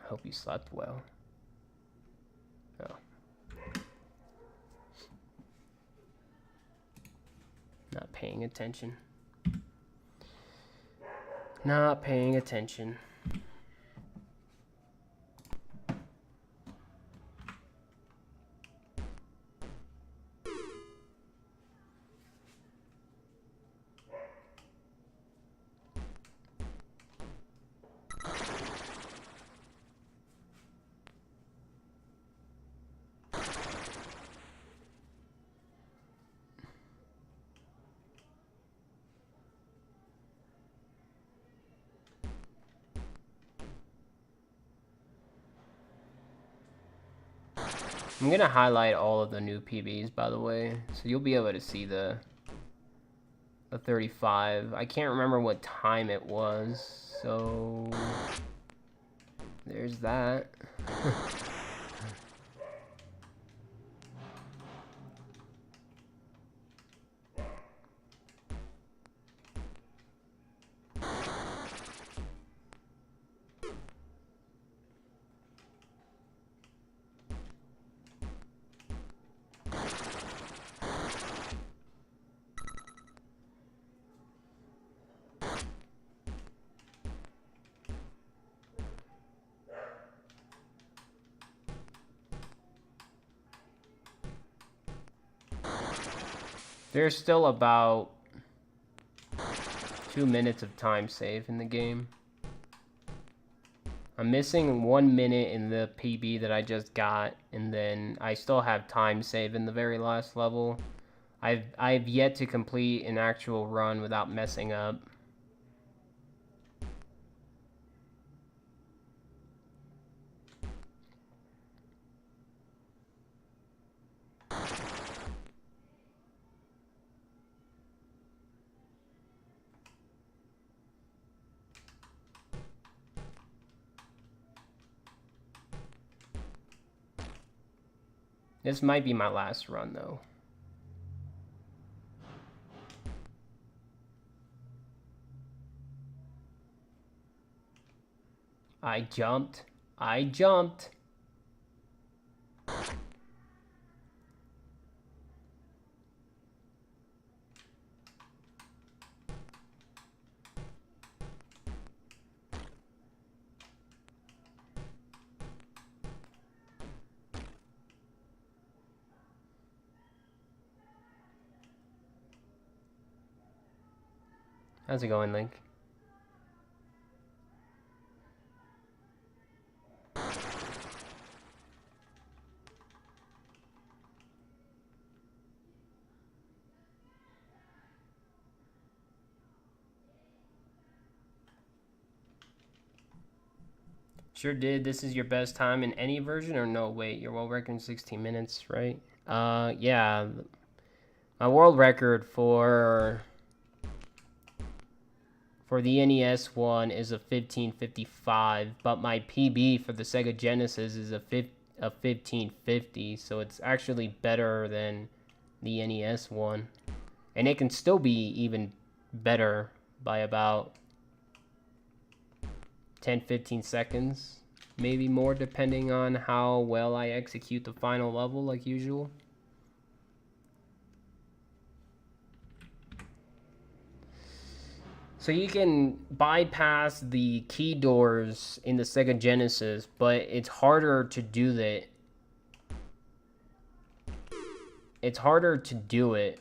Hope you slept well. Oh. Not paying attention. Not paying attention. I'm gonna highlight all of the new PBs, by the way, so you'll be able to see the 35. I can't remember what time it was, so there's that. There's still about 2 minutes of time save in the game. I'm missing 1 minute in the PB that I just got, and then I still have time save in the very last level. I've yet to complete an actual run without messing up. This might be my last run, though. I jumped. I jumped. How's it going, Link? Sure did. This is your best time in any version, or no? Wait, your world record in 16 minutes, right? Yeah. My world record for the NES one is a 15:55, but my PB for the Sega Genesis is a 15:50, so it's actually better than the NES one, and it can still be even better by about 10-15 seconds, maybe more, depending on how well I execute the final level like usual. So you can bypass the key doors in the Sega Genesis, but it's harder to do that. It's harder to do it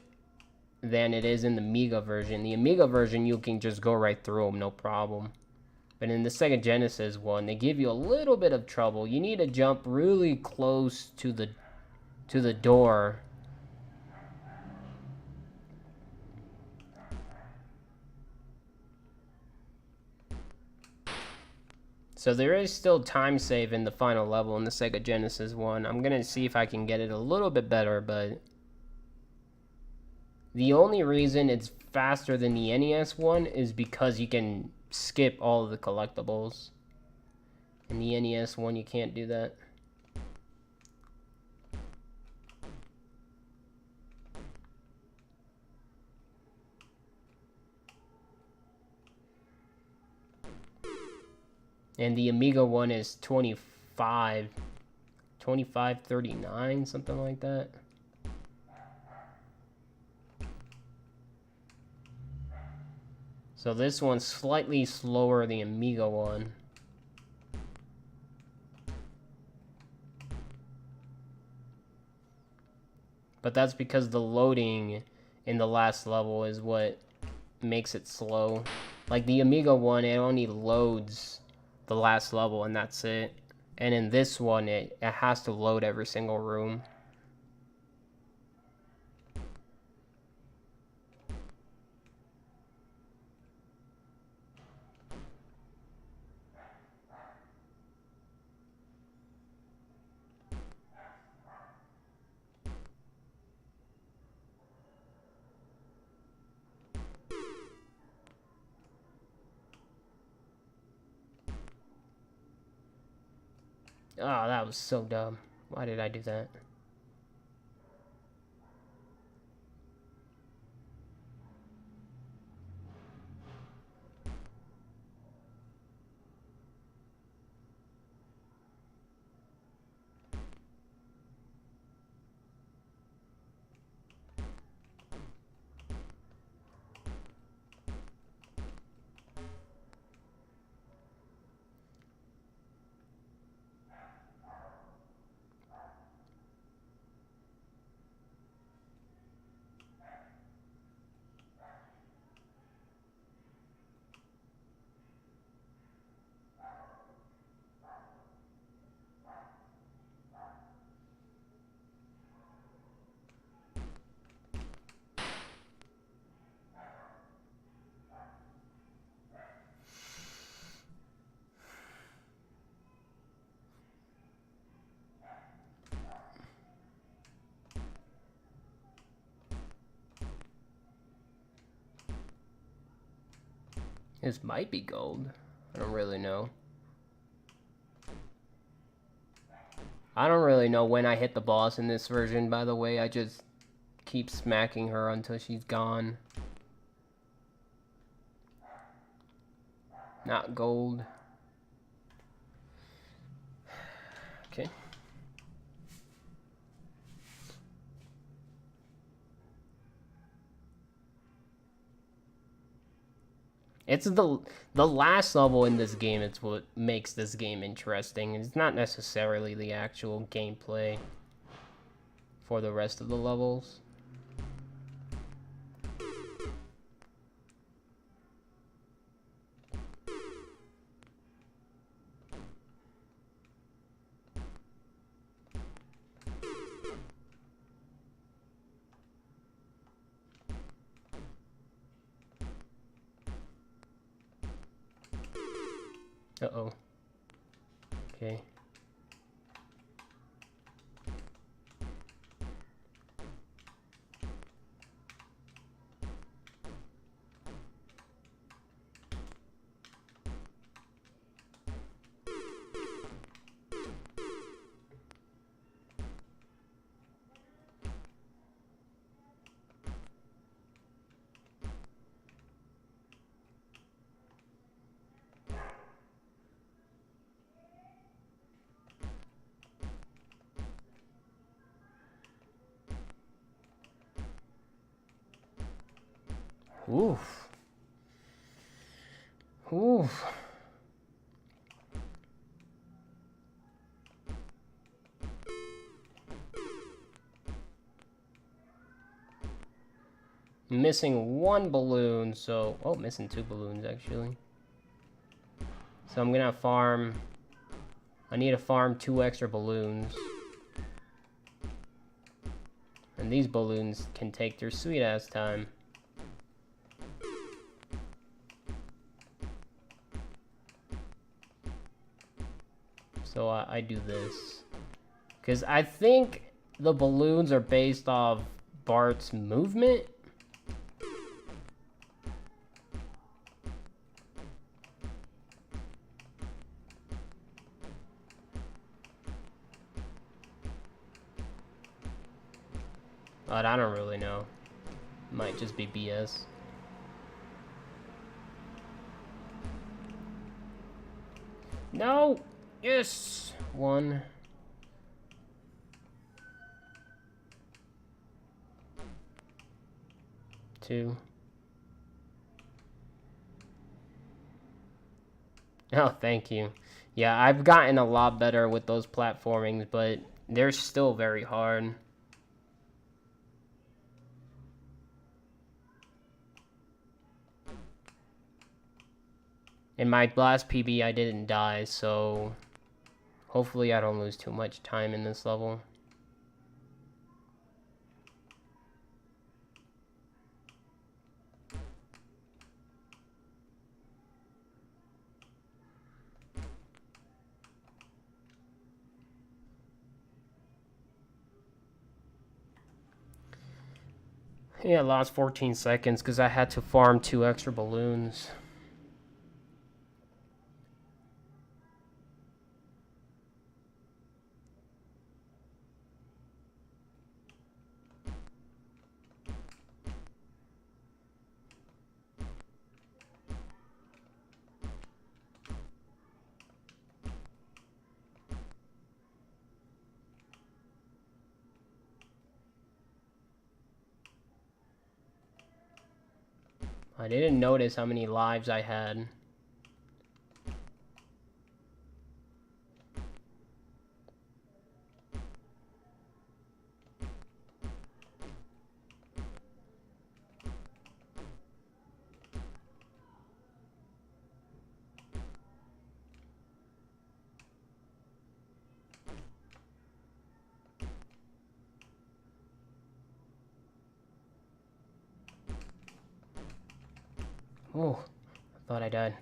than it is in the Amiga version. The Amiga version, you can just go right through them, no problem. But in the Sega Genesis one, they give you a little bit of trouble. You need to jump really close to the door. So there is still time save in the final level in the Sega Genesis one. I'm gonna see if I can get it a little bit better, but the only reason it's faster than the NES one is because you can skip all of the collectibles. In the NES one, you can't do that. And the Amiga one is 2539, something like that. So this one's slightly slower than the Amiga one. But that's because the loading in the last level is what makes it slow. Like the Amiga one, it only loads the last level and that's it. And in this one, it has to load every single room. Oh, that was so dumb. Why did I do that? This might be gold. I don't really know. I don't really know when I hit the boss in this version, by the way. I just keep smacking her until she's gone. Not gold. Okay. It's the last level in this game. It's what makes this game interesting. It's not necessarily the actual gameplay for the rest of the levels. Uh-oh. Okay. Oof. Oof. Missing one balloon, so... Oh, missing two balloons, actually. So I'm gonna farm... I need to farm 2 extra balloons. And these balloons can take their sweet-ass time. So I do this. Because I think the balloons are based off Bart's movement. But I don't really know. Might just be BS. No! Yes! 1. Two. Oh, thank you. Yeah, I've gotten a lot better with those platformings, but they're still very hard. In my last PB, I didn't die, so hopefully I don't lose too much time in this level. Yeah, I lost 14 seconds because I had to farm 2 extra balloons. I didn't notice how many lives I had. Oh, I thought I died.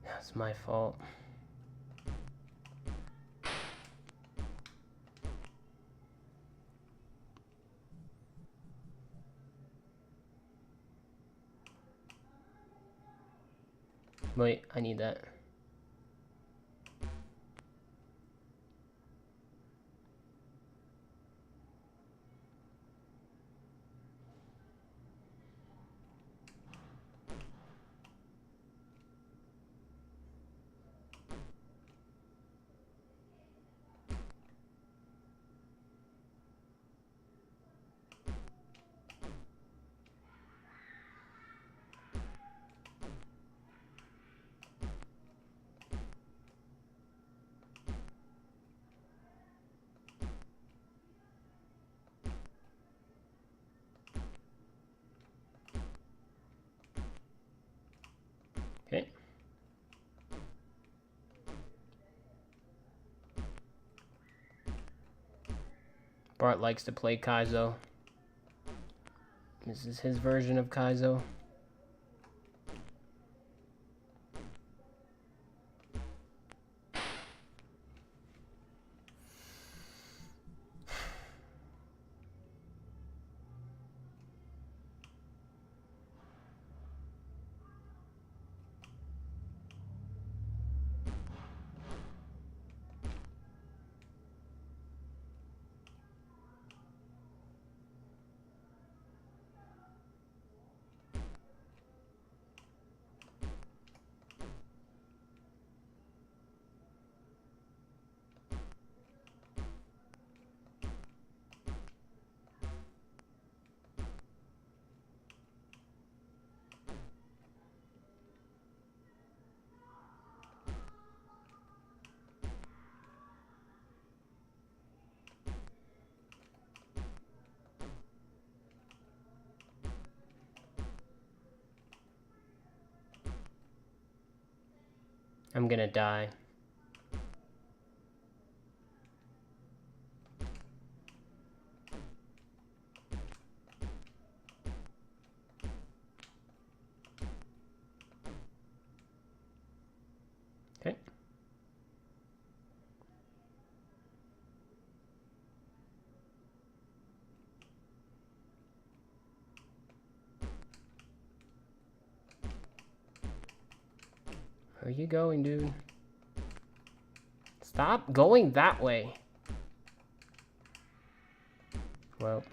That's my fault. Wait, I need that. Okay. Bart likes to play Kaizo. This is his version of Kaizo. I'm gonna die. Okay. Where are you going, dude? Stop going that way. Well.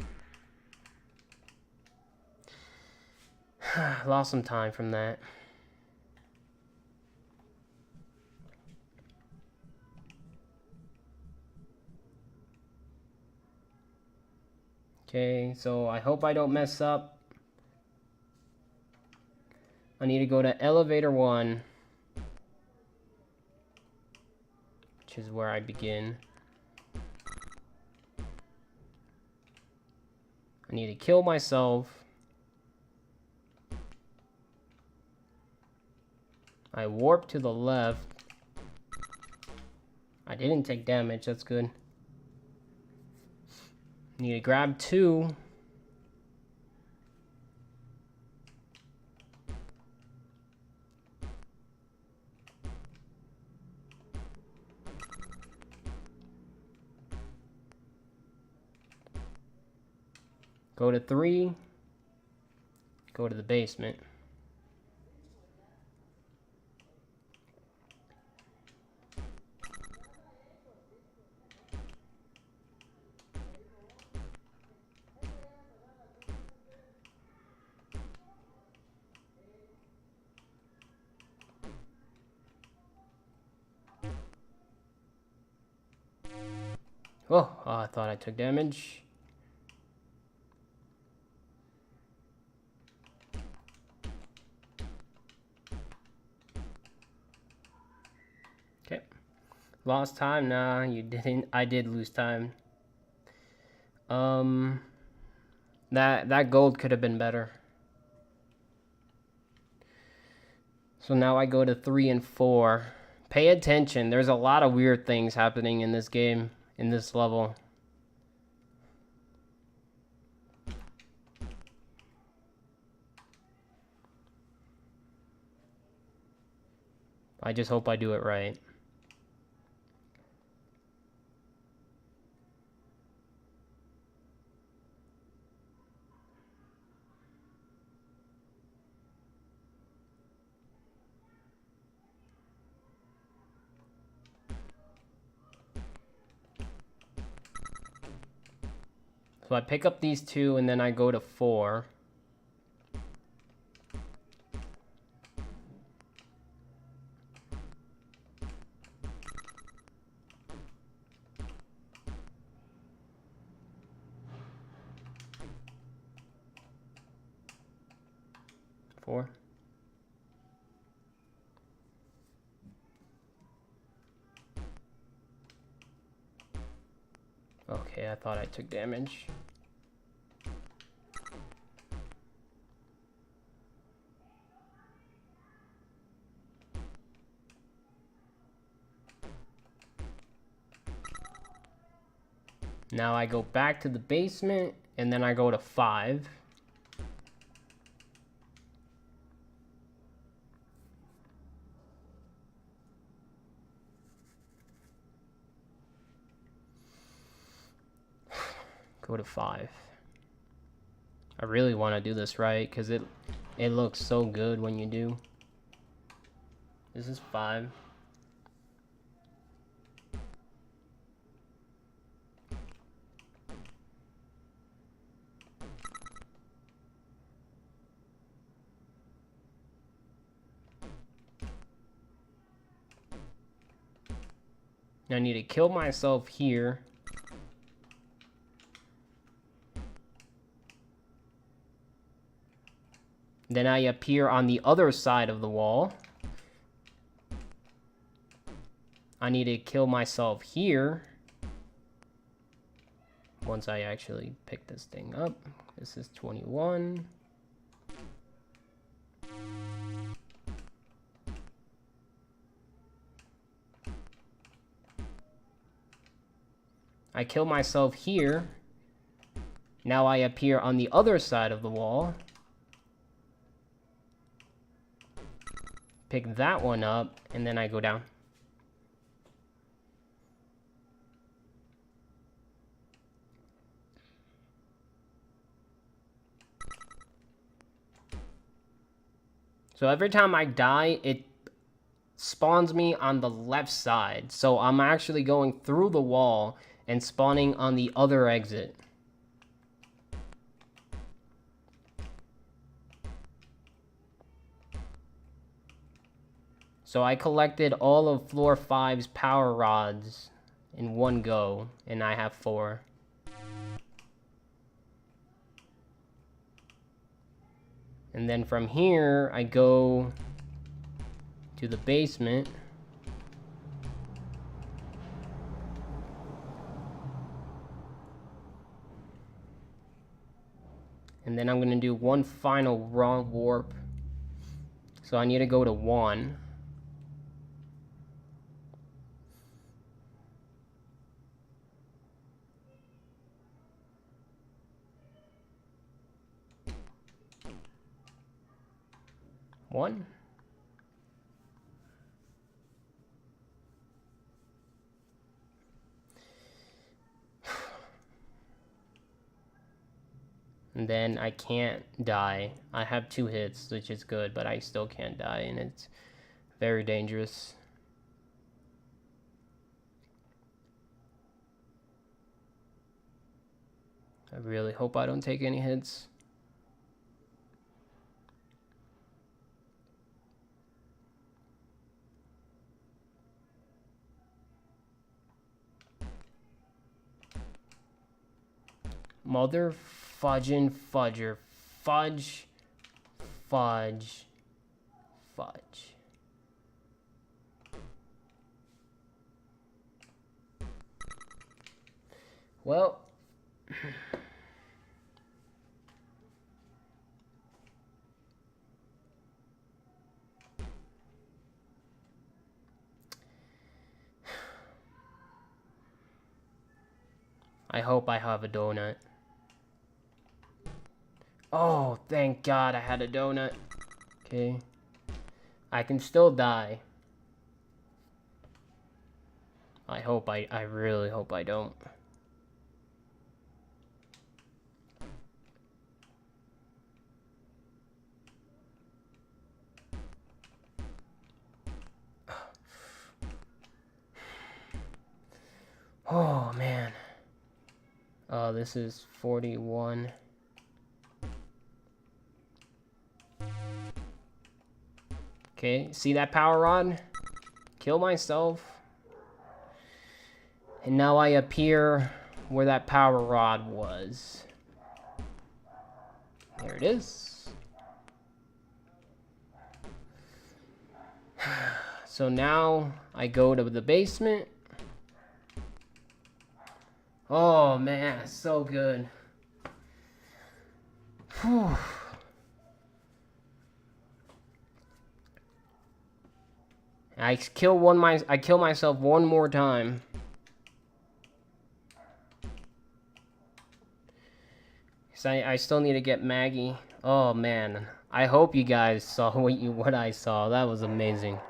Lost some time from that. Okay, so I hope I don't mess up. I need to go to elevator 1, which is where I begin. I need to kill myself. I warp to the left. I didn't take damage, that's good. Need to grab 2. Go to 3. Go to the basement. Oh, I thought I took damage. Okay. Lost time? Nah, you didn't. I did lose time. That gold could have been better. So now I go to 3 and 4. Pay attention. There's a lot of weird things happening in this game, in this level. I just hope I do it right. So I pick up these 2 and then I go to 4. Okay, I thought I took damage. Now I go back to the basement, and then I go to 5. Go to 5. I really want to do this right, because it looks so good when you do. This is 5. I need to kill myself here. Then I appear on the other side of the wall. I need to kill myself here. Once I actually pick this thing up. This is 21. I kill myself here. Now I appear on the other side of the wall. Pick that one up, and then I go down. So every time I die, spawns me on the left side. So I'm actually going through the wall and spawning on the other exit. So I collected all of floor 5's power rods in one go, and I have 4. And then from here, I go to the basement. And then I'm going to do one final raw warp. So I need to go to 1. One. And then I can't die. I have 2 hits, which is good, but I still can't die, and it's very dangerous. I really hope I don't take any hits. Mother fudgin' fudger. Fudge. Fudge. Fudge. Well. I hope I have a donut. Oh, thank God I had a donut. Okay. I can still die. I really hope I don't. Oh, man. Oh, this is 41. Okay, see that power rod? Kill myself. And now I appear where that power rod was. There it is. So now I go to the basement. Oh man, so good. Whew. I kill myself one more time. Cause I still need to get Maggie. Oh man, I hope you guys saw what I saw. That was amazing.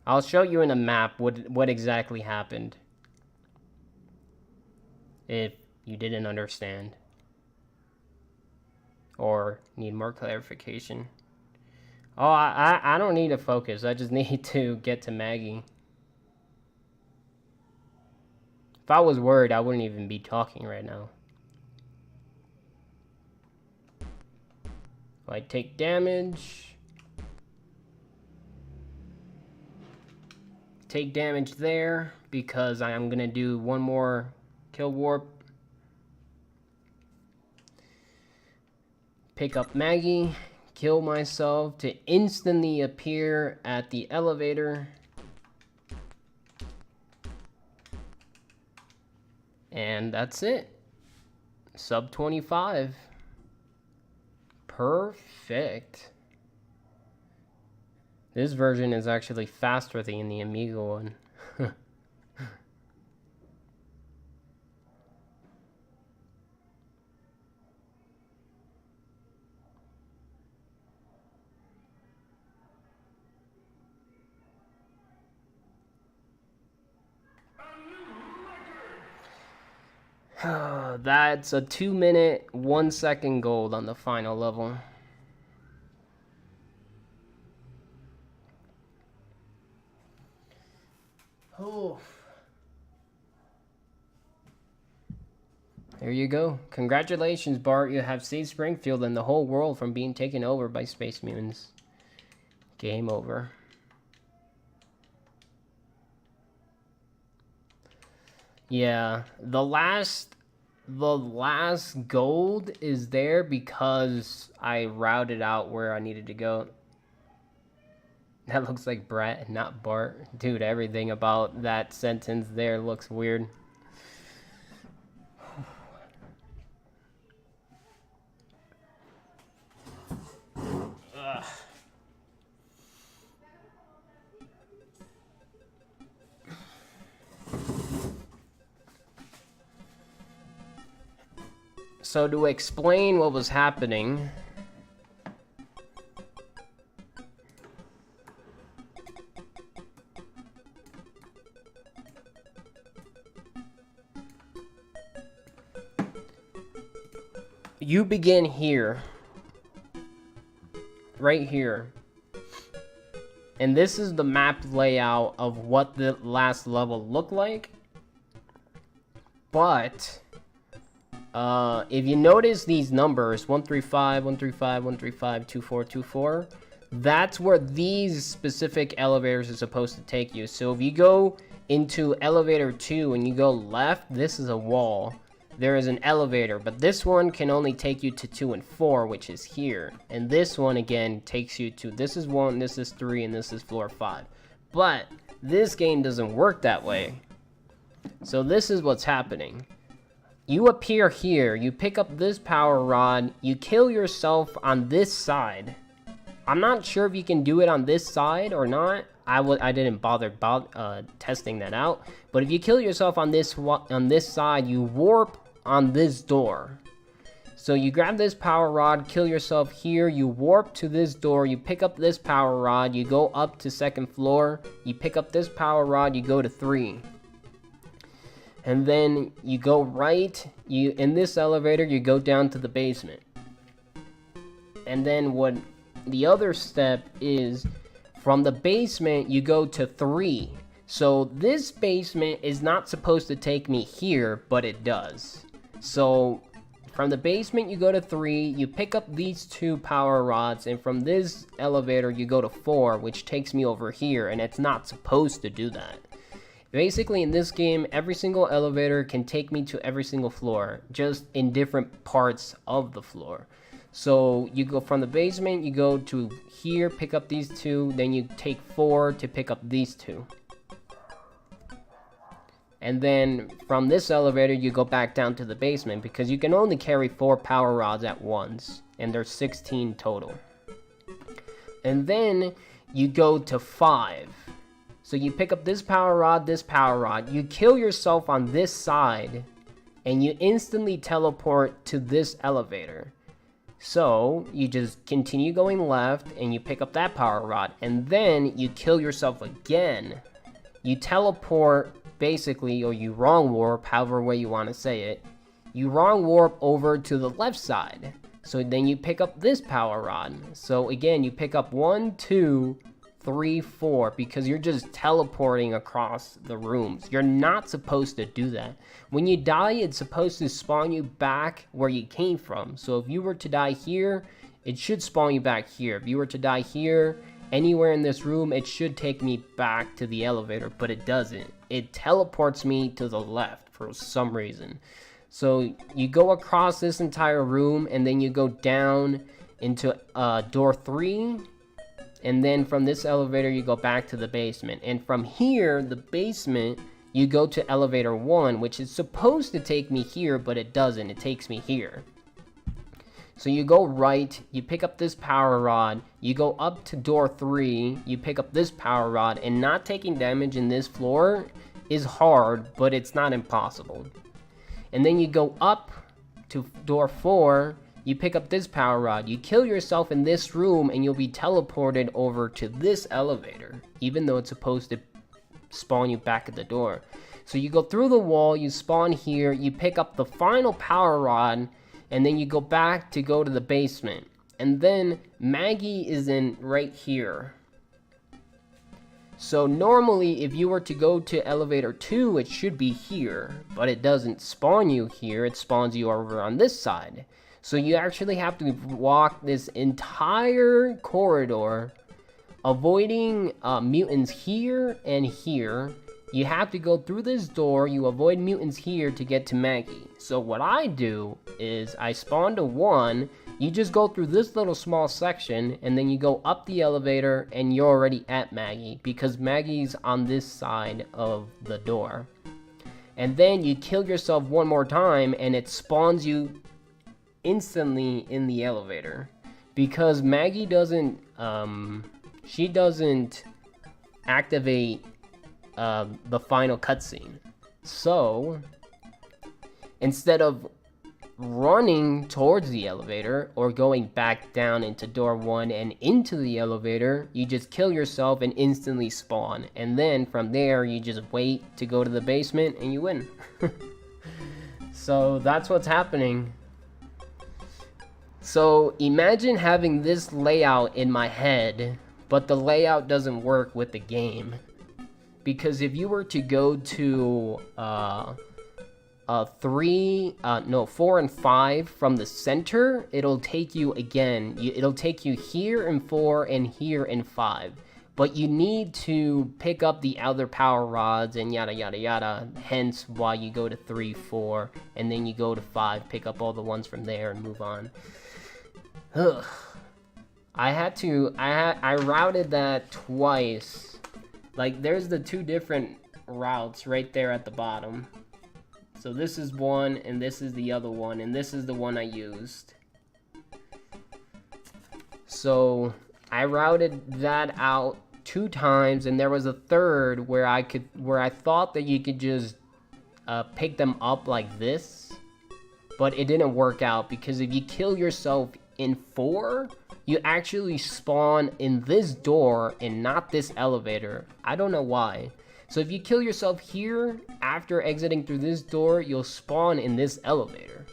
I'll show you in a map what exactly happened. If you didn't understand. Or need more clarification. Oh, I don't need to focus. I just need to get to Maggie. If I was worried, I wouldn't even be talking right now. I take damage. Take damage there because I am going to do one more kill warp. Pick up Maggie. Kill myself to instantly appear at the elevator. And that's it. Sub 25. Perfect. This version is actually faster than the Amiga one. That's a 2-minute, 1-second gold on the final level. Oh. There you go. Congratulations, Bart. You have saved Springfield and the whole world from being taken over by Space Mutants. Game over. Yeah, the last gold is there because I routed out where I needed to go. That looks like Brett, not Bart. Dude, everything about that sentence there looks weird. Ugh. So to explain what was happening, you begin here, right here, and this is the map layout of what the last level looked like. But if you notice these numbers, 135, 135, 135, 24, 24, that's where these specific elevators are supposed to take you. So if you go into elevator 2 and you go left, this is a wall. There is an elevator, but this one can only take you to 2 and 4, which is here. And this one, again, takes you to, this is 1, this is 3, and this is floor 5. But this game doesn't work that way. So this is what's happening. You appear here, you pick up this power rod, you kill yourself on this side. I'm not sure if you can do it on this side or not. I didn't bother testing that out. But if you kill yourself on this side, you warp on this door. So you grab this power rod, kill yourself here, you warp to this door, you pick up this power rod, you go up to 2nd floor, you pick up this power rod, you go to 3. And then you go right, in this elevator, you go down to the basement. And then what the other step is, from the basement, you go to 3. So this basement is not supposed to take me here, but it does. So from the basement, you go to 3, you pick up these 2 power rods, and from this elevator, you go to 4, which takes me over here, and it's not supposed to do that. Basically, in this game, every single elevator can take me to every single floor, just in different parts of the floor. So you go from the basement, you go to here, pick up these 2, then you take 4 to pick up these 2. And then from this elevator, you go back down to the basement because you can only carry 4 power rods at once, and there's 16 total. And then you go to 5. So you pick up this power rod, you kill yourself on this side, and you instantly teleport to this elevator. So you just continue going left, and you pick up that power rod, and then you kill yourself again. You teleport, basically, or you wrong warp, however way you want to say it. You wrong warp over to the left side. So then you pick up this power rod. So again, you pick up 1, 2, 3, 4, because you're just teleporting across the rooms. You're not supposed to do that. When you die, it's supposed to spawn you back where you came from. So if you were to die here, it should spawn you back here. If you were to die here, anywhere in this room, it should take me back to the elevator, but it doesn't. It teleports me to the left for some reason. So you go across this entire room, and then you go down into door 3, and then from this elevator, you go back to the basement. And from here, the basement, you go to elevator 1, which is supposed to take me here, but it doesn't. It takes me here. So you go right, you pick up this power rod, you go up to door 3, you pick up this power rod, and not taking damage in this floor is hard, but it's not impossible. And then you go up to door 4, you pick up this power rod, you kill yourself in this room, and you'll be teleported over to this elevator, even though it's supposed to spawn you back at the door. So you go through the wall, you spawn here, you pick up the final power rod, and then you go back to go to the basement. And then Maggie is in right here. So normally, if you were to go to elevator 2, it should be here, but it doesn't spawn you here, it spawns you over on this side. So you actually have to walk this entire corridor, avoiding mutants here and here. You have to go through this door, you avoid mutants here to get to Maggie. So what I do is I spawn to 1, you just go through this little small section, and then you go up the elevator, and you're already at Maggie, because Maggie's on this side of the door. And then you kill yourself one more time, and it spawns you instantly in the elevator. Because Maggie doesn't, she doesn't activate the final cutscene. So, instead of running towards the elevator or going back down into door 1 and into the elevator, you just kill yourself and instantly spawn, and then from there you just wait to go to the basement and you win. So that's what's happening. So imagine having this layout in my head, but the layout doesn't work with the game, because if you were to go to 4 and 5 from the center, it'll take you again. It'll take you here in 4 and here in 5. But you need to pick up the other power rods and yada yada yada. Hence why you go to 3, 4, and then you go to 5, pick up all the ones from there and move on. Ugh. I routed that twice. Like, there's the 2 different routes right there at the bottom. So this is one, and this is the other one, and this is the one I used. So I routed that out 2 times, and there was a third where I thought that you could just pick them up like this, but it didn't work out, because if you kill yourself in 4, you actually spawn in this door and not this elevator. I don't know why. So if you kill yourself here, after exiting through this door, you'll spawn in this elevator.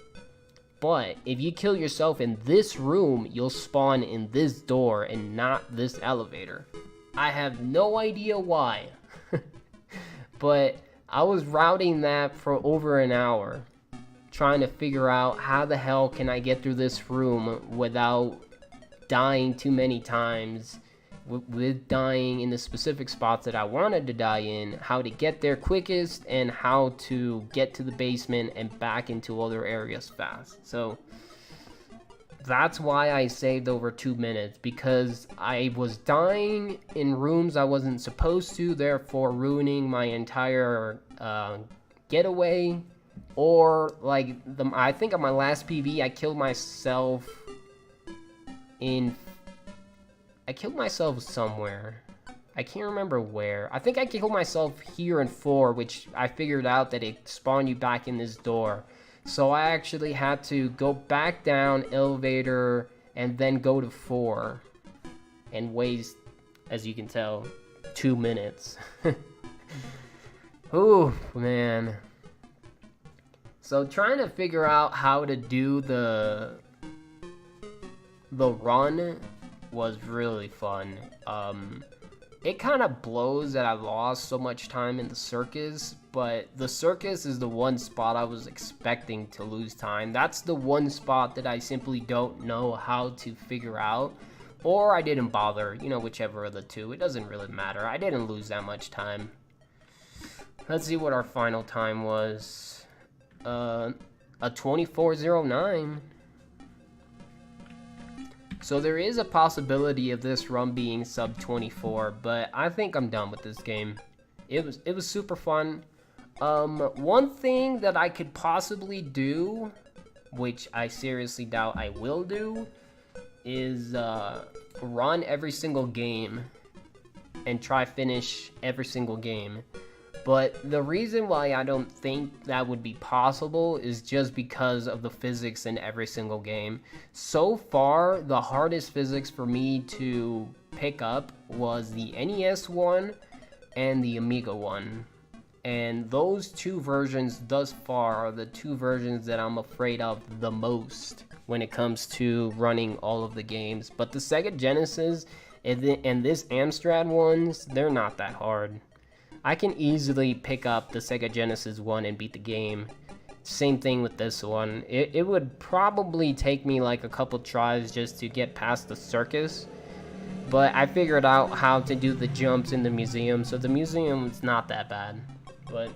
But if you kill yourself in this room, you'll spawn in this door and not this elevator. I have no idea why. But I was routing that for over an hour, trying to figure out how the hell can I get through this room without dying too many times, with dying in the specific spots that I wanted to die in, how to get there quickest, and how to get to the basement and back into other areas fast. So that's why I saved over 2 minutes, because I was dying in rooms I wasn't supposed to, therefore ruining my entire getaway. Or like I think on my last PB I killed myself somewhere. I can't remember where. I think I killed myself here in 4, which I figured out that it spawned you back in this door. So I actually had to go back down, elevator, and then go to 4. And waste, as you can tell, 2 minutes. Ooh, man. So trying to figure out how to do the run was really fun. It kind of blows that I lost so much time in the circus, but the circus is the one spot I was expecting to lose time. That's the one spot that I simply don't know how to figure out, or I didn't bother, you know, whichever of the two. It doesn't really matter. I didn't lose that much time. Let's see what our final time was. A 24:09. So there is a possibility of this run being sub 24, but I think I'm done with this game. It was super fun. One thing that I could possibly do, which I seriously doubt I will do, is run every single game and try finish every single game. But the reason why I don't think that would be possible is just because of the physics in every single game. So far, the hardest physics for me to pick up was the NES one and the Amiga one. And those 2 versions thus far are the 2 versions that I'm afraid of the most when it comes to running all of the games. But the Sega Genesis, And this Amstrad ones, they're not that hard. I can easily pick up the Sega Genesis one and beat the game. Same thing with this one. It would probably take me like a couple tries just to get past the circus. But I figured out how to do the jumps in the museum, so the museum is not that bad. But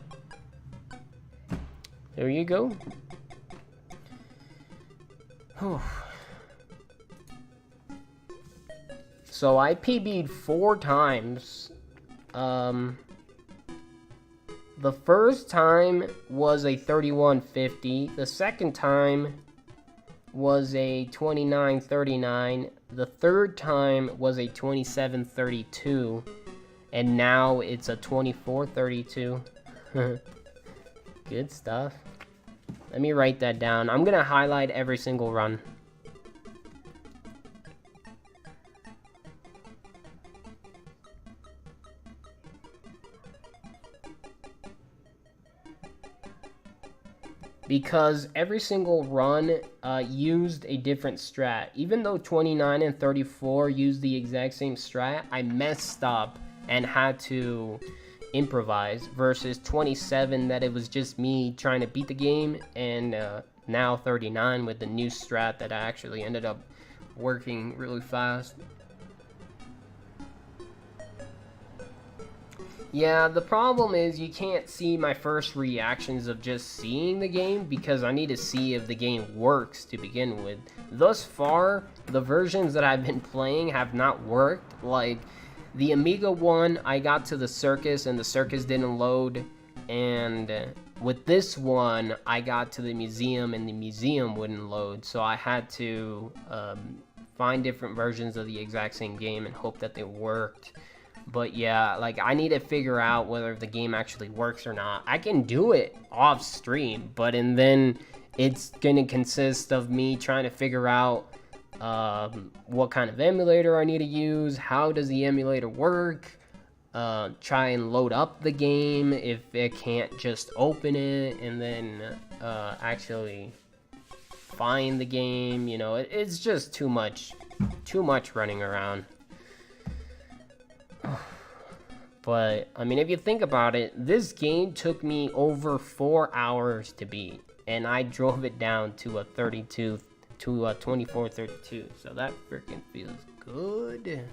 there you go. So I PB'd 4 times. The first time was a 3150. The second time was a 2939. The third time was a 2732. And now it's a 2432. Good stuff. Let me write that down. I'm gonna highlight every single run. Because every single run used a different strat. Even though 29 and 34 used the exact same strat, I messed up and had to improvise, versus 27 that it was just me trying to beat the game, and now 39 with the new strat that I actually ended up working really fast. Yeah, the problem is you can't see my first reactions of just seeing the game, because I need to see if the game works to begin with. Thus far, the versions that I've been playing have not worked. Like, the Amiga one, I got to the circus and the circus didn't load. And with this one, I got to the museum and the museum wouldn't load. So I had to find different versions of the exact same game and hope that they worked. But yeah, like, I need to figure out whether the game actually works or not. I can do it off stream, but and then it's gonna consist of me trying to figure out what kind of emulator I need to use, how does the emulator work, try and load up the game if it can't just open it, and then actually find the game. You know, it's just too much running around. But I mean, if you think about it, this game took me over 4 hours to beat, and I drove it down to a 2432. So that freaking feels good.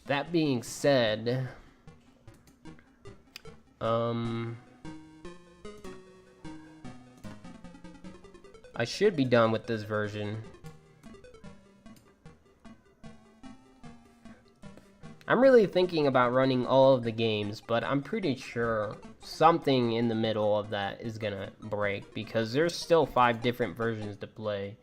That being said, I should be done with this version. I'm really thinking about running all of the games, but I'm pretty sure something in the middle of that is gonna break, because there's still 5 different versions to play.